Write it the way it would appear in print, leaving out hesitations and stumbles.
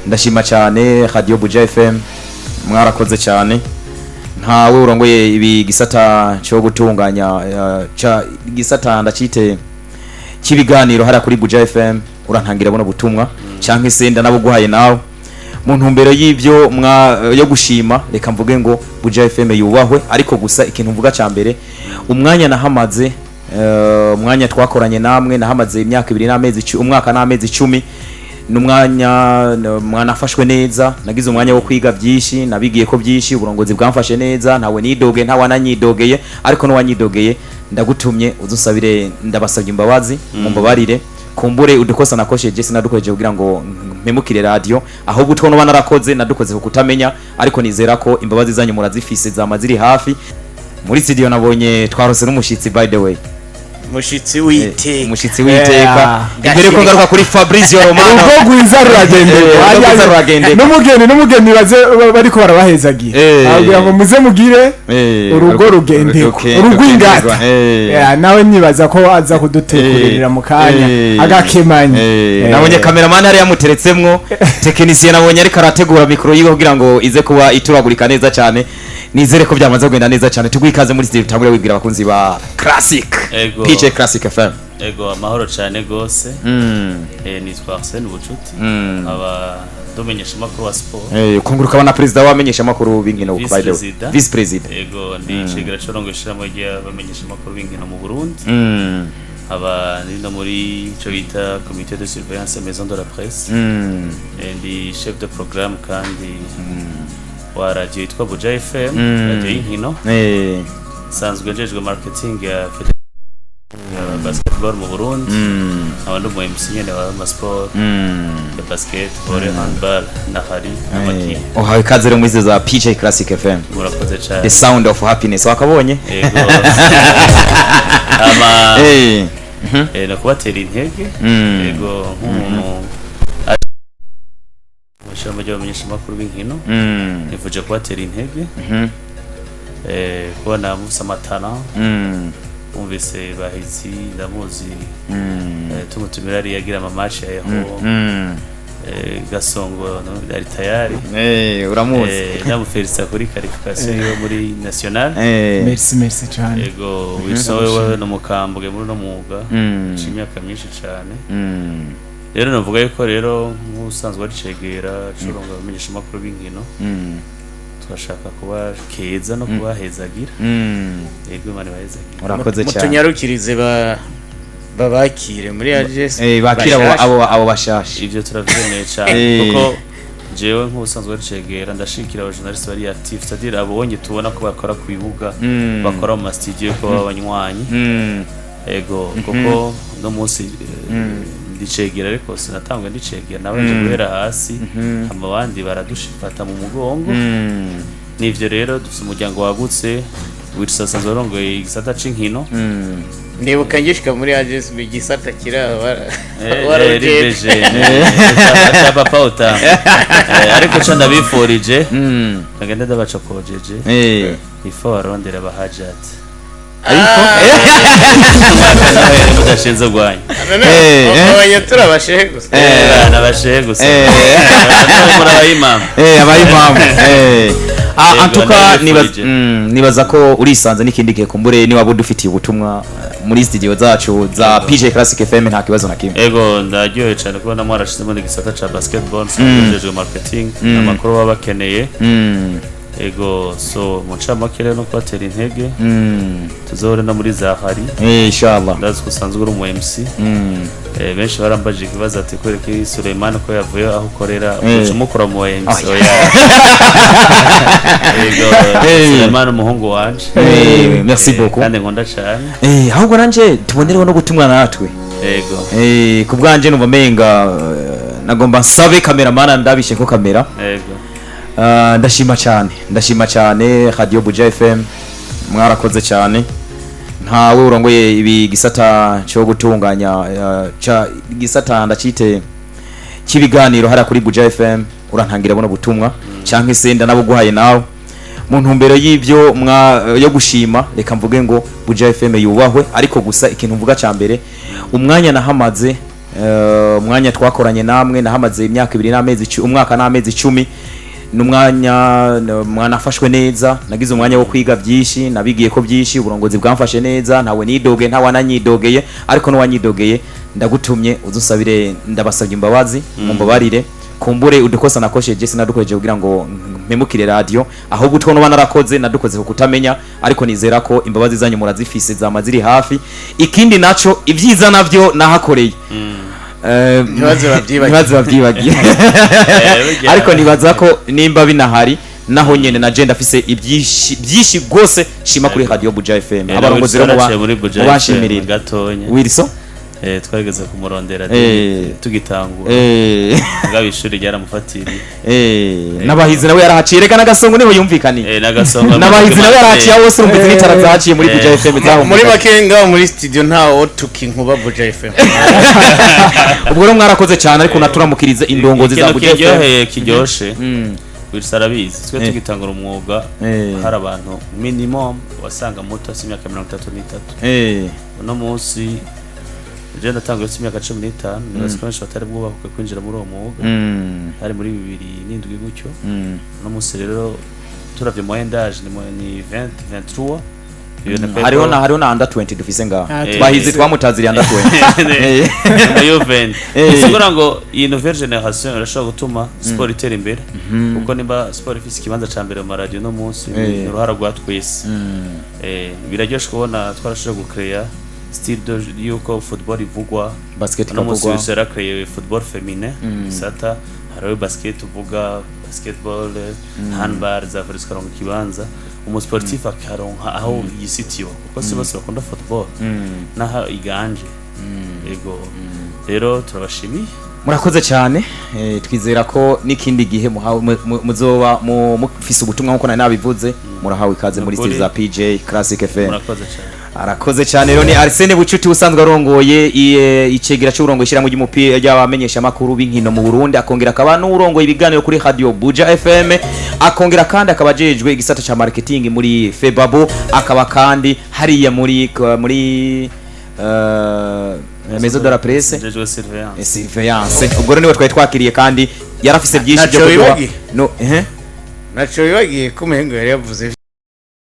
ndashima cyane Radio Buja FM mwarakoze cyane ntawe urongoye ibi gisata cyo gutunganya gisata ndacite kibiganiro hara kuri Buja FM urantangira bona butumwa canke senda nabo guhaye nawe mu ntumbero y'ivyo yo gushima reka mvuge ngo Buja FM yubahwe ariko gusa ikintu mvuga ca mbere umwanya nahamaze umwanya twakoranye namwe nahamaze imyaka 2 n'amezi umwaka n'amezi 10 numwanya mwanafashwe neza nagize umwanya wo kwiga byinshi nabigiye ko byinshi uburongozi bwamfashe neza ntawe nidoge nta wananyidogeye ariko no wanyidogeye ndagutumye uzusabire ndabasabye imbabazi mumbabarire kumbure udukosa nakosheje sinadukojeje kugira ngo mpemukire radio aho gutwo no banarakoze nadukoze kutamenya ariko nizera ko imbabazi zanyu murazifise zamaziri hafi muri studio nabonye twarose n'umushitsi by the way mushitsi witeka imbere ko ngaruka kuri Fabrizio Romano uko gwiza ruragende n'umugeni baze bariko barabahezagiye agira ngo muze mugire urugo rugende urugwingata nawe nibaza ko aza kudutekurira mu kanya agakemanye nabonye cameraman ari yamuteretsemwo technicien nabonye ariko arategura micro yiwe kugira ngo ize kuba ituragurika neza cyane nizere ko byamaze kugenda neza cyane tugwikaze muri studio tambure wibwira abakunzi ba Classic PJ Classic FM amahoro cyane gose nitwa Arsene Bucuti aba domenyesha makuru wa sport kunguruka bana president wamenyesha makuru b'inkino by the way vice president ndi Chegera Chorongo ishiramo rya bamenyesha makuru b'inkino mu Burundi aba ndi muri cyo bita comité de surveillance maison de la presse ndi chef de programme kandi wa radio yitwa Buja FM radio y'inkino sanzwe njejwe marketing ya basketball mu Burundi abandi mu MC nyene wa sport ya basketball handball na hari n'amaki hawe kazere muri za PJ Classic FM murakoze cyane the sound of happiness wakabonye ama no kubatera intege nk'umuntu Shama ryo bamenyesha makuru b'inkino nivuje kubatera intege kubona musamatana umvise bahizi ndamuzi tumutumira ari yagira ama match yaho gasongo ari tayari uramuzi ndamuferisa kuri qualification yo muri national merci cyane yego wisowe no mukambwe muri no muga imyaka myinshi cyane rero navuga yuko rero nk'usanzwe ari Chegera Chorongo bamenyesha makuru b'inkino twashaka kuba keza no kubahezagira yego Imana bahezagira urakoze cyane mutunyarukirize babakire muri agence bakira abo bashashe ivyo turavyemeye cyane kuko jewe nk'usanzwe ari Chegera ndashikira aba journalist bari active c'est-à-dire abonye tubona ko bakora ku bibuga bakora mu studio ko abanywanyi ego kuko no munsi Chegera ariko sinatangwe Chegera nabanje guhera hasi amabandi baradushifata mu mugongo nivyo rero dufite umuryango wagutse witsa Zorongo igisata c'inkino ndibuka ngishika muri agence bigisata kiraba warageje papa uta ariko cyo ndabiforije kagenda ndabacokojeje ifo arondera bahajat ariko mudashinze gwanya abanye turabashehe gusa nabashehe gusa abayimama antuka nibaza ko urisanze n'ikindi gihe kumbure ni wabo dufitiye ubutumwa muri studio zacu za PJ Classic FM nta kibazo na kimwe ego ndaryohe cyane kubona mwarashizemo igisata ca basketball njejwe marketing amakuru babakeneye ego so mucamakere no kwatera intege tuzore na muri zahari inshallah ndazi kusanzwe uri mu MC benshi barambaje kibaza ati kwereke Suleiman ko yavuye aho ukorera umukora mu MC ego Suleiman umuhungu wanje merci beaucoup kandi nkunda cyane ahubwo nanje tubonereho no gutumwa natwe ego kubwanje numva menga nagomba nsabe cameraman ndabishe ko kamera ego ndashima cyane Radio Buja FM mwarakoze cyane ntawe urongoye ibi gisata cyo gutunganya gisata ndacite kibiganiro hara kuri Buja FM urantangira bona butumwa canke senda nabo guhaye nawe mu ntumbero y'ivyo yo gushima reka mvuge ngo Buja FM yubahwe ariko gusa ikintu mvuga ca mbere umwanya nahamaze umwanya twakoranye namwe nahamaze imyaka 2 n'amezi umwaka n'amezi 10 n'umwanya mwanafashwe neza nagize umwanya wo kwiga byinshi nabigiye ko byinshi uburongozi bwamfashe neza ntawe nidoge nta wananyidogeye ariko no wanyidogeye ndagutumye uzusabire ndabasabye imbabazi mumbabarire kumbure udukosa nakosheje sinadukojeje kugira ngo mpemukire radio ahubwo utwo no narakoze nadukoze ko kutamenya ariko nizera ko imbabazi zanyu murazifise zamaziri hafi ikindi naco ivyiza navyo nahakoreye ntibaze babyibagiye ariko nibaza ko nimba binahari naho nyene na je ndafise ibyinshi gose shima kuri Radio Buja FM abarongozi rero mubashimirira gatonya Wilson twarigeze kumurondera tugitangura ngabishuri ryaramufatiriye nabahizi nawe yarahaciye reka nagasongo niho yumvikaniye nagasongo nabahizi nawe yarahaciye wose urumvize n'itara zaciye muri Buja FM zaho muri makenga muri studio ntawo tukinkuba Buja FM ubwo rero mwarakoze cyane ariko naturamukirize indongozi za Buja FM kiryoshe Sarabizi twe tugitangura umwuga hari abantu minimum wasanga muto y'imyaka 33 uno munsi je ndatanguye imyaka 15 n'abasikoresha batari bwubaka kwinjira muri uwo mwuga hari muri 2007 gutyo no munsi rero turavye moyendage ni 20 23 hariho na under 20 dufise ngaho bahizi twamutaziriye under 20 muri Juventus sigura ngo iyi nouvelle generation irashobora gutuma sport itera imbere kuko nimba sport ifise ikibanza ca mbere mu radio no munsi uruhara rwa twese biraryoshe kubona twarashobora gucreate style de yuko football ivugwa basket ikavugwa no munsi sera créer football féminin sata hariho basket uvuga basketball handball za frisco rongo kibanza umusportif akaronka aho yisitiyo kuko se bose bakunda football naha iganje ego rero turabashimiye murakoze cyane twizera ko nikindi gihe muzoba mufise ubutumwa nkuko nabivuze murahawe ikaze muri stage za PJ Classic FM murakoze cyane arakoze cyane rero ni Arsene Bucuti usanzwe arongoye icegera cy'urongo ishyira mu gimupira y'abamenyesha makuru b'inkino mu Burundi akongera akaba n'urongoye ibiganiro kuri Radio Buja FM akongera kandi akabajejwe igisata ca marketing muri Febabo akaba kandi hariya muri Maison de la Presse surveillance ubwo niwe twari twakiriye kandi yarafise byinshi byo kuvuga naco bibagiye kumengo yari yavuze